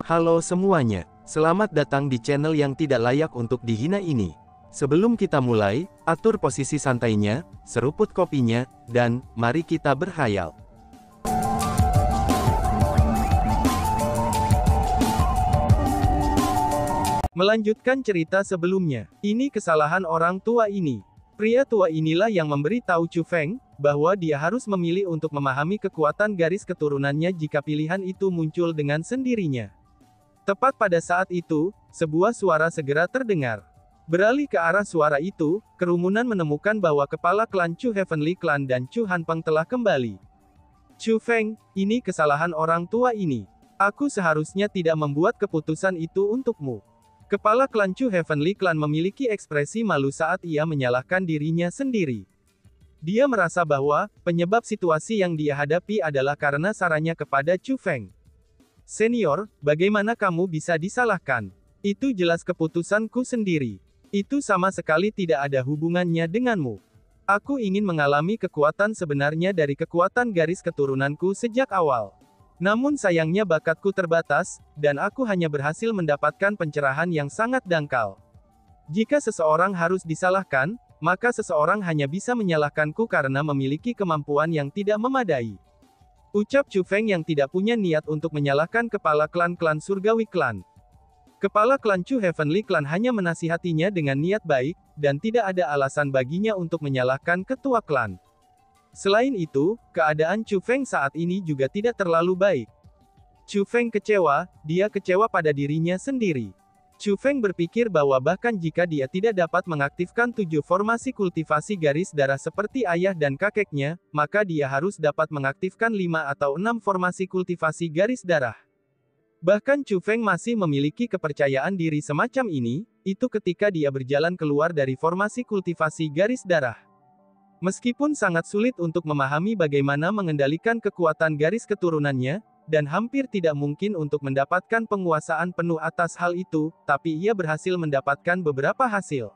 Halo semuanya, selamat datang di channel yang tidak layak untuk dihina ini. Sebelum kita mulai, atur posisi santainya, seruput kopinya, dan mari kita berkhayal. Melanjutkan cerita sebelumnya, ini kesalahan orang tua ini. Pria tua inilah yang memberi tahu Chu Feng bahwa dia harus memilih untuk memahami kekuatan garis keturunannya jika pilihan itu muncul dengan sendirinya. Tepat pada saat itu, sebuah suara segera terdengar. Beralih ke arah suara itu, kerumunan menemukan bahwa kepala klan Chu Heavenly Clan dan Chu Hanpeng telah kembali. Chu Feng, ini kesalahan orang tua ini. Aku seharusnya tidak membuat keputusan itu untukmu. Kepala klan Chu Heavenly Clan memiliki ekspresi malu saat ia menyalahkan dirinya sendiri. Dia merasa bahwa penyebab situasi yang dia hadapi adalah karena sarannya kepada Chu Feng. Senior, bagaimana kamu bisa disalahkan? Itu jelas keputusanku sendiri. Itu sama sekali tidak ada hubungannya denganmu. Aku ingin mengalami kekuatan sebenarnya dari kekuatan garis keturunanku sejak awal. Namun sayangnya bakatku terbatas, dan aku hanya berhasil mendapatkan pencerahan yang sangat dangkal. Jika seseorang harus disalahkan, maka seseorang hanya bisa menyalahkanku karena memiliki kemampuan yang tidak memadai. Ucap Chu Feng yang tidak punya niat untuk menyalahkan kepala klan-klan surgawi klan. Kepala klan Chu Heavenly Clan hanya menasihatinya dengan niat baik, dan tidak ada alasan baginya untuk menyalahkan ketua klan. Selain itu, keadaan Chu Feng saat ini juga tidak terlalu baik. Chu Feng kecewa, dia kecewa pada dirinya sendiri. Chu Feng berpikir bahwa bahkan jika dia tidak dapat mengaktifkan 7 formasi kultivasi garis darah seperti ayah dan kakeknya, maka dia harus dapat mengaktifkan 5 atau 6 formasi kultivasi garis darah. Bahkan Chu Feng masih memiliki kepercayaan diri semacam ini, itu ketika dia berjalan keluar dari formasi kultivasi garis darah. Meskipun sangat sulit untuk memahami bagaimana mengendalikan kekuatan garis keturunannya, dan hampir tidak mungkin untuk mendapatkan penguasaan penuh atas hal itu, tapi ia berhasil mendapatkan beberapa hasil.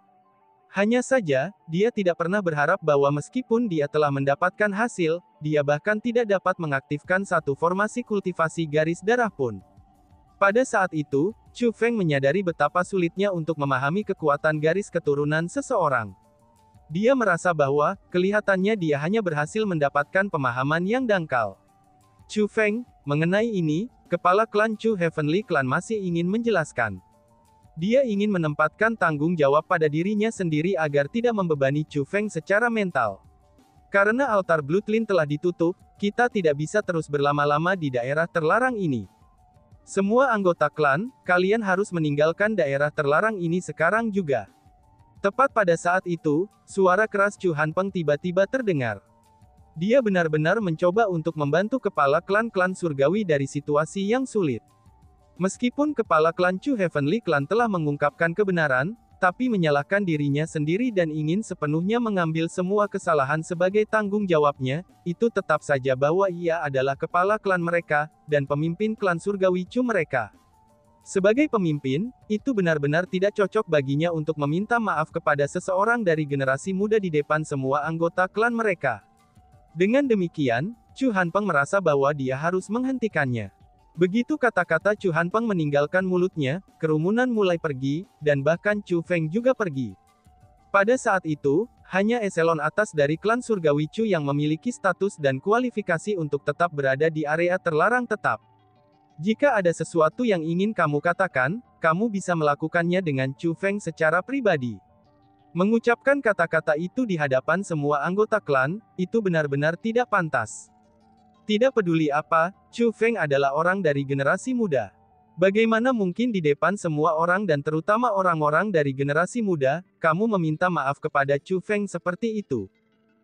Hanya saja, dia tidak pernah berharap bahwa meskipun dia telah mendapatkan hasil, dia bahkan tidak dapat mengaktifkan satu formasi kultivasi garis darah pun. Pada saat itu, Chu Feng menyadari betapa sulitnya untuk memahami kekuatan garis keturunan seseorang. Dia merasa bahwa, kelihatannya dia hanya berhasil mendapatkan pemahaman yang dangkal. Chu Feng, mengenai ini, kepala klan Chu Heavenly Clan masih ingin menjelaskan. Dia ingin menempatkan tanggung jawab pada dirinya sendiri agar tidak membebani Chu Feng secara mental. Karena altar Bloodline telah ditutup, kita tidak bisa terus berlama-lama di daerah terlarang ini. Semua anggota klan, kalian harus meninggalkan daerah terlarang ini sekarang juga. Tepat pada saat itu, suara keras Chu Hanpeng tiba-tiba terdengar. Dia benar-benar mencoba untuk membantu kepala klan-klan surgawi dari situasi yang sulit. Meskipun kepala klan Chu Heavenly Clan telah mengungkapkan kebenaran, tapi menyalahkan dirinya sendiri dan ingin sepenuhnya mengambil semua kesalahan sebagai tanggung jawabnya, itu tetap saja bahwa ia adalah kepala klan mereka, dan pemimpin klan surgawi Chu mereka. Sebagai pemimpin, itu benar-benar tidak cocok baginya untuk meminta maaf kepada seseorang dari generasi muda di depan semua anggota klan mereka. Dengan demikian, Chu Hanpeng merasa bahwa dia harus menghentikannya. Begitu kata-kata Chu Hanpeng meninggalkan mulutnya, kerumunan mulai pergi, dan bahkan Chu Feng juga pergi. Pada saat itu, hanya eselon atas dari klan surgawi Chu yang memiliki status dan kualifikasi untuk tetap berada di area terlarang tetap. Jika ada sesuatu yang ingin kamu katakan, kamu bisa melakukannya dengan Chu Feng secara pribadi. Mengucapkan kata-kata itu di hadapan semua anggota klan, itu benar-benar tidak pantas. Tidak peduli apa, Chu Feng adalah orang dari generasi muda. Bagaimana mungkin di depan semua orang dan terutama orang-orang dari generasi muda, kamu meminta maaf kepada Chu Feng seperti itu?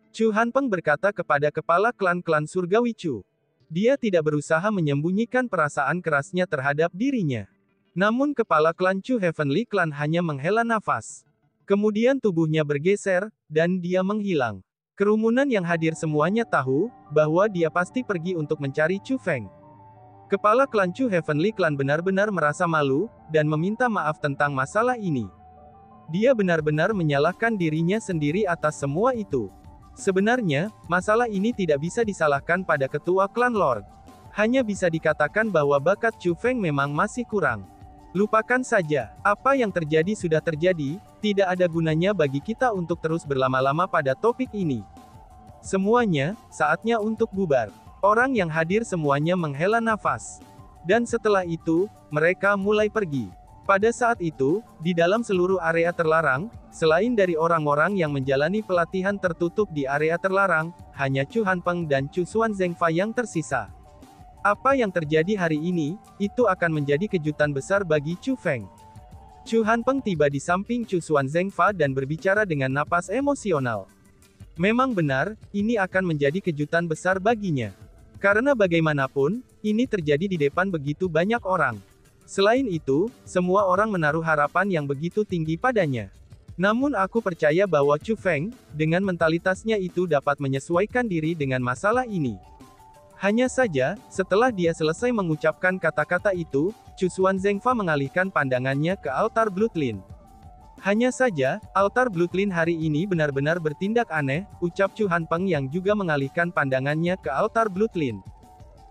Chu Hanpeng berkata kepada kepala klan-klan surgawi Chu. Dia tidak berusaha menyembunyikan perasaan kerasnya terhadap dirinya. Namun kepala klan Chu Heavenly Clan hanya menghela nafas. Kemudian tubuhnya bergeser, dan dia menghilang. Kerumunan yang hadir semuanya tahu, bahwa dia pasti pergi untuk mencari Chu Feng. Kepala klan Chu Heavenly Clan benar-benar merasa malu, dan meminta maaf tentang masalah ini. Dia benar-benar menyalahkan dirinya sendiri atas semua itu. Sebenarnya, masalah ini tidak bisa disalahkan pada ketua klan Lord. Hanya bisa dikatakan bahwa bakat Chu Feng memang masih kurang. Lupakan saja, apa yang terjadi sudah terjadi, tidak ada gunanya bagi kita untuk terus berlama-lama pada topik ini. Semuanya, saatnya untuk bubar. Orang yang hadir semuanya menghela nafas. Dan setelah itu, mereka mulai pergi. Pada saat itu, di dalam seluruh area terlarang, selain dari orang-orang yang menjalani pelatihan tertutup di area terlarang, hanya Chu Hanpeng dan Chu Xuan Zengfa yang tersisa. Apa yang terjadi hari ini, itu akan menjadi kejutan besar bagi Chu Feng. Chu Hanpeng tiba di samping Chu Xuan Zengfa dan berbicara dengan napas emosional. Memang benar, ini akan menjadi kejutan besar baginya. Karena bagaimanapun, ini terjadi di depan begitu banyak orang. Selain itu, semua orang menaruh harapan yang begitu tinggi padanya. Namun aku percaya bahwa Chu Feng, dengan mentalitasnya itu dapat menyesuaikan diri dengan masalah ini. Hanya saja, setelah dia selesai mengucapkan kata-kata itu, Chu Xuan Zengfa mengalihkan pandangannya ke altar Bloodline. Hanya saja, altar Bloodline hari ini benar-benar bertindak aneh, ucap Chu Hanpeng yang juga mengalihkan pandangannya ke altar Bloodline.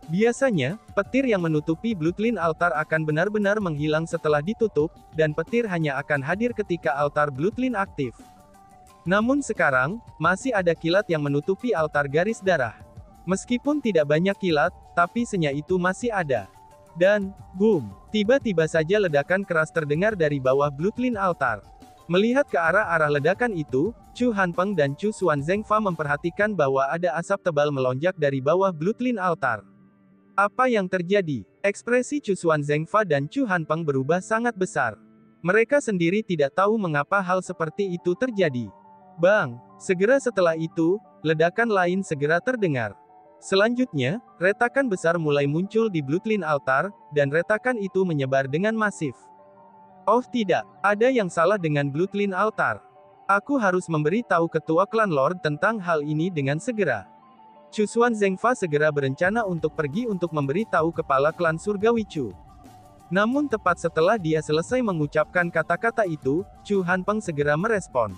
Biasanya, petir yang menutupi Bloodline altar akan benar-benar menghilang setelah ditutup, dan petir hanya akan hadir ketika altar Bloodline aktif. Namun sekarang, masih ada kilat yang menutupi altar garis darah. Meskipun tidak banyak kilat, tapi senya itu masih ada. Dan, boom! Tiba-tiba saja ledakan keras terdengar dari bawah Bloodline altar. Melihat ke arah-arah ledakan itu, Chu Hanpeng dan Chu Xuan Zengfa memperhatikan bahwa ada asap tebal melonjak dari bawah Bloodline altar. Apa yang terjadi? Ekspresi Chu Xuan Zengfa dan Chu Hanpeng berubah sangat besar. Mereka sendiri tidak tahu mengapa hal seperti itu terjadi. Bang! Segera setelah itu, ledakan lain segera terdengar. Selanjutnya, retakan besar mulai muncul di Bloodline altar, dan retakan itu menyebar dengan masif. Oh tidak, ada yang salah dengan Bloodline altar. Aku harus memberi tahu ketua klan Lord tentang hal ini dengan segera. Chu Xuan Zengfa segera berencana untuk pergi untuk memberi tahu kepala klan Surgawi Chu. Namun tepat setelah dia selesai mengucapkan kata-kata itu, Chu Hanpeng segera merespon.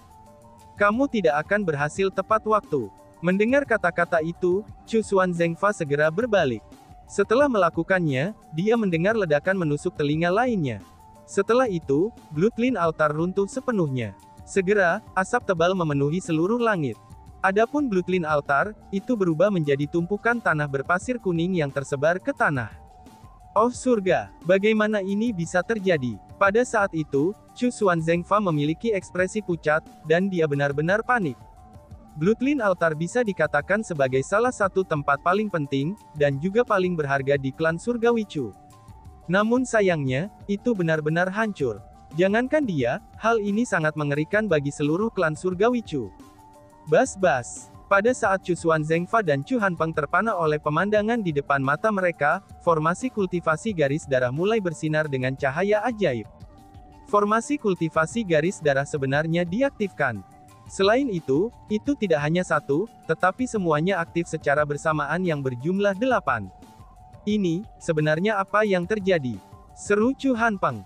Kamu tidak akan berhasil tepat waktu. Mendengar kata-kata itu, Chu Xuan Zengfa segera berbalik. Setelah melakukannya, dia mendengar ledakan menusuk telinga lainnya. Setelah itu, Bloodline altar runtuh sepenuhnya. Segera, asap tebal memenuhi seluruh langit. Adapun Bloodline altar, itu berubah menjadi tumpukan tanah berpasir kuning yang tersebar ke tanah. Oh surga, bagaimana ini bisa terjadi? Pada saat itu, Chu Xuan Zengfa memiliki ekspresi pucat, dan dia benar-benar panik. Bloodline altar bisa dikatakan sebagai salah satu tempat paling penting, dan juga paling berharga di klan Surgawi Chu. Namun sayangnya, itu benar-benar hancur. Jangankan dia, hal ini sangat mengerikan bagi seluruh klan Surgawi Chu. Bas-bas. Pada saat Chu Xuan Zengfa dan Chu Hanpeng terpana oleh pemandangan di depan mata mereka, formasi kultivasi garis darah mulai bersinar dengan cahaya ajaib. Formasi kultivasi garis darah sebenarnya diaktifkan. Selain itu tidak hanya satu, tetapi semuanya aktif secara bersamaan yang berjumlah 8. Ini, sebenarnya apa yang terjadi? Seru Chu Hanpeng.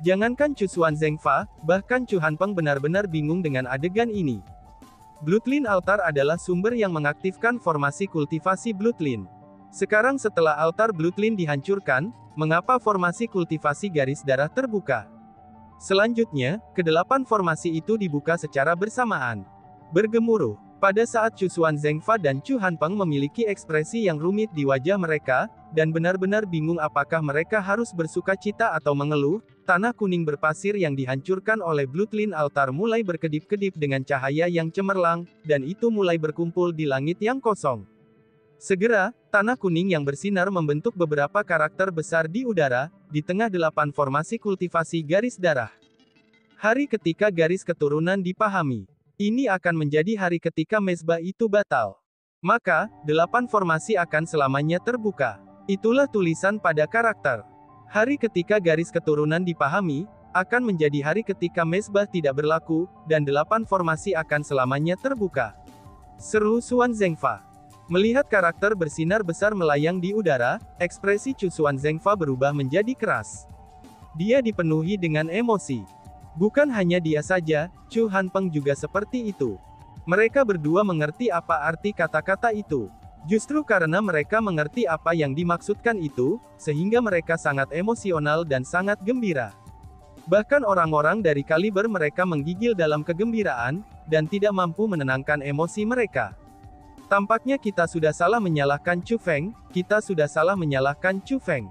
Jangankan Chu Xuan Zengfa, bahkan Chu Hanpeng benar-benar bingung dengan adegan ini. Bloodline altar adalah sumber yang mengaktifkan formasi kultivasi Bloodline. Sekarang setelah altar Bloodline dihancurkan, mengapa formasi kultivasi garis darah terbuka? Selanjutnya, ke-8 formasi itu dibuka secara bersamaan. Bergemuruh. Pada saat Chu Xuan Zengfa dan Chu Hanpeng memiliki ekspresi yang rumit di wajah mereka, dan benar-benar bingung apakah mereka harus bersukacita atau mengeluh, tanah kuning berpasir yang dihancurkan oleh Bloodline altar mulai berkedip-kedip dengan cahaya yang cemerlang, dan itu mulai berkumpul di langit yang kosong. Segera, tanah kuning yang bersinar membentuk beberapa karakter besar di udara, di tengah 8 formasi kultivasi garis darah. Hari ketika garis keturunan dipahami. Ini akan menjadi hari ketika mezbah itu batal. Maka, 8 formasi akan selamanya terbuka. Itulah tulisan pada karakter. Hari ketika garis keturunan dipahami, akan menjadi hari ketika mezbah tidak berlaku, dan 8 formasi akan selamanya terbuka. Seru Xuan Zengfa. Melihat karakter bersinar besar melayang di udara, ekspresi Chu Xuan Zengfa berubah menjadi keras. Dia dipenuhi dengan emosi. Bukan hanya dia saja, Chu Hanpeng juga seperti itu. Mereka berdua mengerti apa arti kata-kata itu. Justru karena mereka mengerti apa yang dimaksudkan itu, sehingga mereka sangat emosional dan sangat gembira. Bahkan orang-orang dari kaliber mereka menggigil dalam kegembiraan, dan tidak mampu menenangkan emosi mereka. Tampaknya kita sudah salah menyalahkan Chu Feng, kita sudah salah menyalahkan Chu Feng.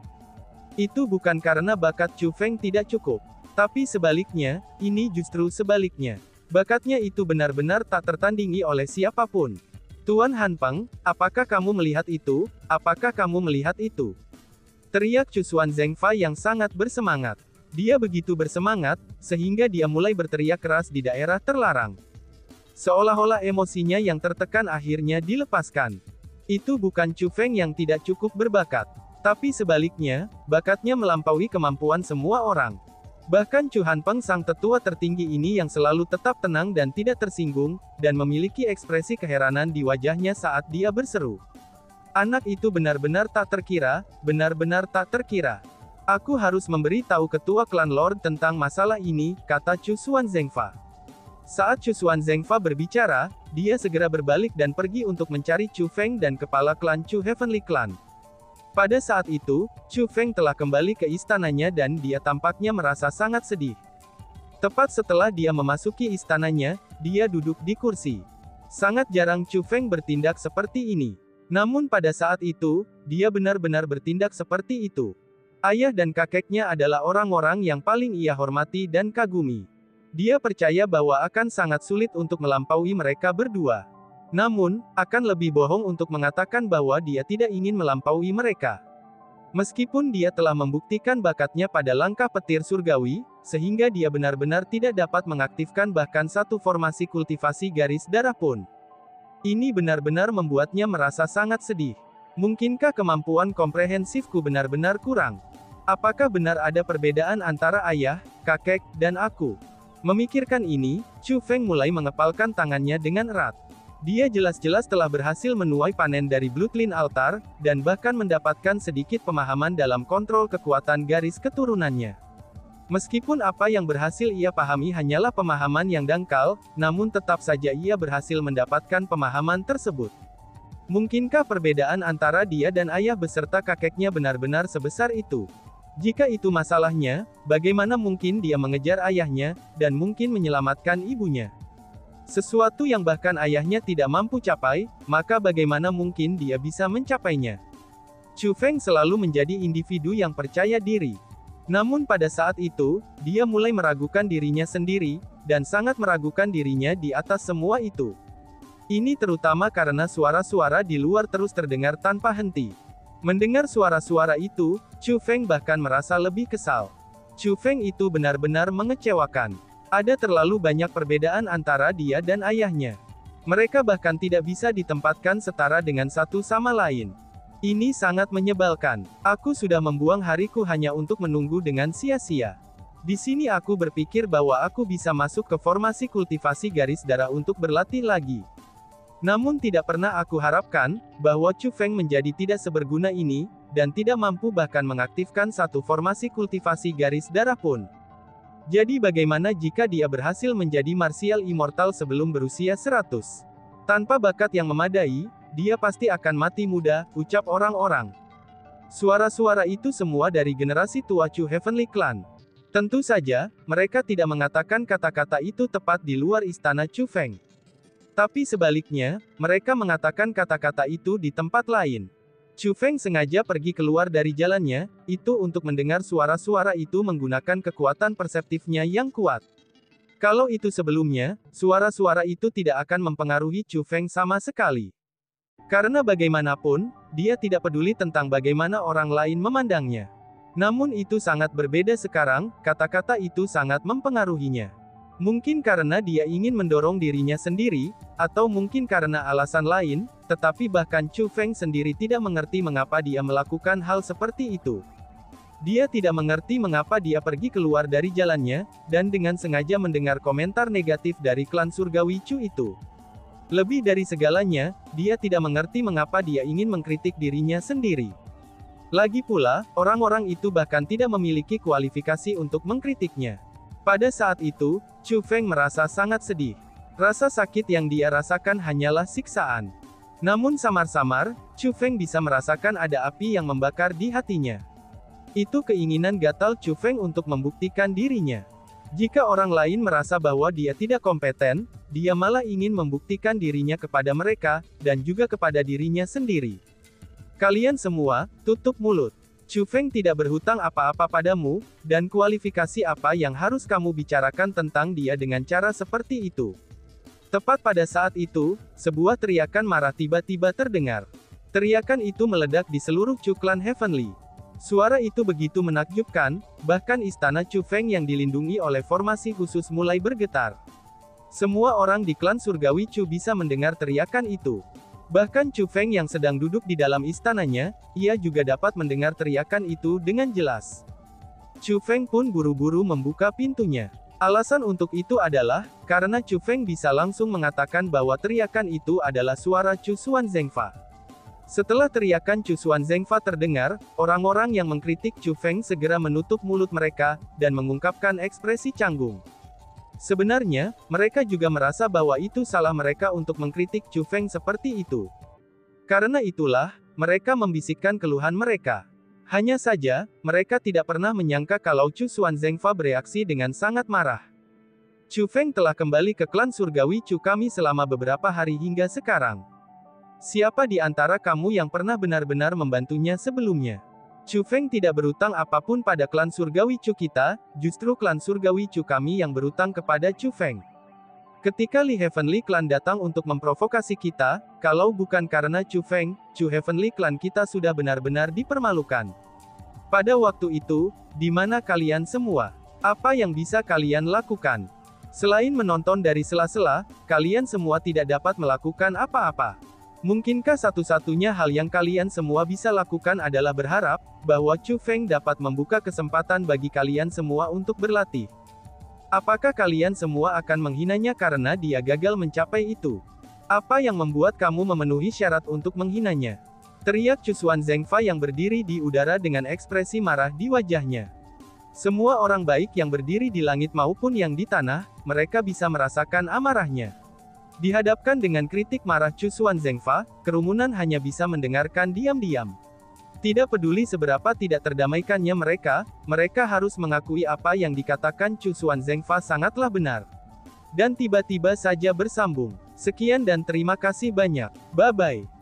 Itu bukan karena bakat Chu Feng tidak cukup. Tapi sebaliknya, ini justru sebaliknya. Bakatnya itu benar-benar tak tertandingi oleh siapapun. Tuan Han Peng, apakah kamu melihat itu? Apakah kamu melihat itu? Teriak Chu Xuan Zengfa yang sangat bersemangat. Dia begitu bersemangat, sehingga dia mulai berteriak keras di daerah terlarang. Seolah-olah emosinya yang tertekan akhirnya dilepaskan. Itu bukan Chu Feng yang tidak cukup berbakat. Tapi sebaliknya, bakatnya melampaui kemampuan semua orang. Bahkan Chu Han Peng sang tetua tertinggi ini yang selalu tetap tenang dan tidak tersinggung, dan memiliki ekspresi keheranan di wajahnya saat dia berseru. Anak itu benar-benar tak terkira, benar-benar tak terkira. Aku harus memberi tahu ketua klan Lord tentang masalah ini, kata Chu Xuan Zengfa. Saat Chu Xuan Zengfa berbicara, dia segera berbalik dan pergi untuk mencari Chu Feng dan kepala klan Chu Heavenly Clan. Pada saat itu, Chu Feng telah kembali ke istananya dan dia tampaknya merasa sangat sedih. Tepat setelah dia memasuki istananya, dia duduk di kursi. Sangat jarang Chu Feng bertindak seperti ini. Namun pada saat itu, dia benar-benar bertindak seperti itu. Ayah dan kakeknya adalah orang-orang yang paling ia hormati dan kagumi. Dia percaya bahwa akan sangat sulit untuk melampaui mereka berdua. Namun, akan lebih bohong untuk mengatakan bahwa dia tidak ingin melampaui mereka. Meskipun dia telah membuktikan bakatnya pada langkah petir surgawi, sehingga dia benar-benar tidak dapat mengaktifkan bahkan satu formasi kultivasi garis darah pun. Ini benar-benar membuatnya merasa sangat sedih. Mungkinkah kemampuan komprehensifku benar-benar kurang? Apakah benar ada perbedaan antara ayah, kakek, dan aku? Memikirkan ini, Chu Feng mulai mengepalkan tangannya dengan erat. Dia jelas-jelas telah berhasil menuai panen dari Bloodline Altar, dan bahkan mendapatkan sedikit pemahaman dalam kontrol kekuatan garis keturunannya. Meskipun apa yang berhasil ia pahami hanyalah pemahaman yang dangkal, namun tetap saja ia berhasil mendapatkan pemahaman tersebut. Mungkinkah perbedaan antara dia dan ayah beserta kakeknya benar-benar sebesar itu? Jika itu masalahnya, bagaimana mungkin dia mengejar ayahnya, dan mungkin menyelamatkan ibunya? Sesuatu yang bahkan ayahnya tidak mampu capai, maka bagaimana mungkin dia bisa mencapainya? Chu Feng selalu menjadi individu yang percaya diri. Namun pada saat itu, dia mulai meragukan dirinya sendiri, dan sangat meragukan dirinya di atas semua itu. Ini terutama karena suara-suara di luar terus terdengar tanpa henti. Mendengar suara-suara itu, Chu Feng bahkan merasa lebih kesal. Chu Feng itu benar-benar mengecewakan. Ada terlalu banyak perbedaan antara dia dan ayahnya. Mereka bahkan tidak bisa ditempatkan setara dengan satu sama lain. Ini sangat menyebalkan. Aku sudah membuang hariku hanya untuk menunggu dengan sia-sia. Di sini aku berpikir bahwa aku bisa masuk ke formasi kultivasi garis darah untuk berlatih lagi. Namun tidak pernah aku harapkan, bahwa Chu Feng menjadi tidak seberguna ini, dan tidak mampu bahkan mengaktifkan satu formasi kultivasi garis darah pun. Jadi bagaimana jika dia berhasil menjadi martial immortal sebelum berusia 100? Tanpa bakat yang memadai, dia pasti akan mati muda, ucap orang-orang. Suara-suara itu semua dari generasi tua Chu Heavenly Clan. Tentu saja, mereka tidak mengatakan kata-kata itu tepat di luar istana Chu Feng. Tapi sebaliknya, mereka mengatakan kata-kata itu di tempat lain. Chu Feng sengaja pergi keluar dari jalannya, itu untuk mendengar suara-suara itu menggunakan kekuatan perseptifnya yang kuat. Kalau itu sebelumnya, suara-suara itu tidak akan mempengaruhi Chu Feng sama sekali. Karena bagaimanapun, dia tidak peduli tentang bagaimana orang lain memandangnya. Namun itu sangat berbeda sekarang, kata-kata itu sangat mempengaruhinya. Mungkin karena dia ingin mendorong dirinya sendiri, atau mungkin karena alasan lain, tetapi bahkan Chu Feng sendiri tidak mengerti mengapa dia melakukan hal seperti itu. Dia tidak mengerti mengapa dia pergi keluar dari jalannya, dan dengan sengaja mendengar komentar negatif dari klan surgawi Chu itu. Lebih dari segalanya, dia tidak mengerti mengapa dia ingin mengkritik dirinya sendiri. Lagi pula, orang-orang itu bahkan tidak memiliki kualifikasi untuk mengkritiknya. Pada saat itu, Chu Feng merasa sangat sedih. Rasa sakit yang dia rasakan hanyalah siksaan. Namun samar-samar, Chu Feng bisa merasakan ada api yang membakar di hatinya. Itu keinginan gatal Chu Feng untuk membuktikan dirinya. Jika orang lain merasa bahwa dia tidak kompeten, dia malah ingin membuktikan dirinya kepada mereka, dan juga kepada dirinya sendiri. Kalian semua, tutup mulut. Chu Feng tidak berhutang apa-apa padamu, dan kualifikasi apa yang harus kamu bicarakan tentang dia dengan cara seperti itu. Tepat pada saat itu, sebuah teriakan marah tiba-tiba terdengar. Teriakan itu meledak di seluruh Chu Clan Heavenly. Suara itu begitu menakjubkan, bahkan istana Chu Feng yang dilindungi oleh formasi khusus mulai bergetar. Semua orang di klan surgawi Chu bisa mendengar teriakan itu. Bahkan Chu Feng yang sedang duduk di dalam istananya, ia juga dapat mendengar teriakan itu dengan jelas. Chu Feng pun buru-buru membuka pintunya. Alasan untuk itu adalah, karena Chu Feng bisa langsung mengatakan bahwa teriakan itu adalah suara Chu Xuan Zengfa. Setelah teriakan Chu Xuan Zengfa terdengar, orang-orang yang mengkritik Chu Feng segera menutup mulut mereka, dan mengungkapkan ekspresi canggung. Sebenarnya, mereka juga merasa bahwa itu salah mereka untuk mengkritik Chu Feng seperti itu. Karena itulah, mereka membisikkan keluhan mereka. Hanya saja, mereka tidak pernah menyangka kalau Chu Xuan Zengfa bereaksi dengan sangat marah. Chu Feng telah kembali ke klan surgawi Chu kami selama beberapa hari hingga sekarang. Siapa di antara kamu yang pernah benar-benar membantunya sebelumnya? Chu Feng tidak berutang apapun pada klan surgawi Chu kita, justru klan surgawi Chu kami yang berutang kepada Chu Feng. Ketika Li Heavenly Clan datang untuk memprovokasi kita, kalau bukan karena Chu Feng, Chu Heavenly Clan kita sudah benar-benar dipermalukan. Pada waktu itu, di mana kalian semua? Apa yang bisa kalian lakukan? Selain menonton dari sela-sela, kalian semua tidak dapat melakukan apa-apa. Mungkinkah satu-satunya hal yang kalian semua bisa lakukan adalah berharap, bahwa Chu Feng dapat membuka kesempatan bagi kalian semua untuk berlatih? Apakah kalian semua akan menghinanya karena dia gagal mencapai itu? Apa yang membuat kamu memenuhi syarat untuk menghinanya? Teriak Chu Xuan Zengfa yang berdiri di udara dengan ekspresi marah di wajahnya. Semua orang baik yang berdiri di langit maupun yang di tanah, mereka bisa merasakan amarahnya. Dihadapkan dengan kritik marah Chu Xuan Zengfa, kerumunan hanya bisa mendengarkan diam-diam. Tidak peduli seberapa tidak terdamaikannya mereka, mereka harus mengakui apa yang dikatakan Chu Xuan Zengfa sangatlah benar. Dan tiba-tiba saja bersambung. Sekian dan terima kasih banyak. Bye-bye.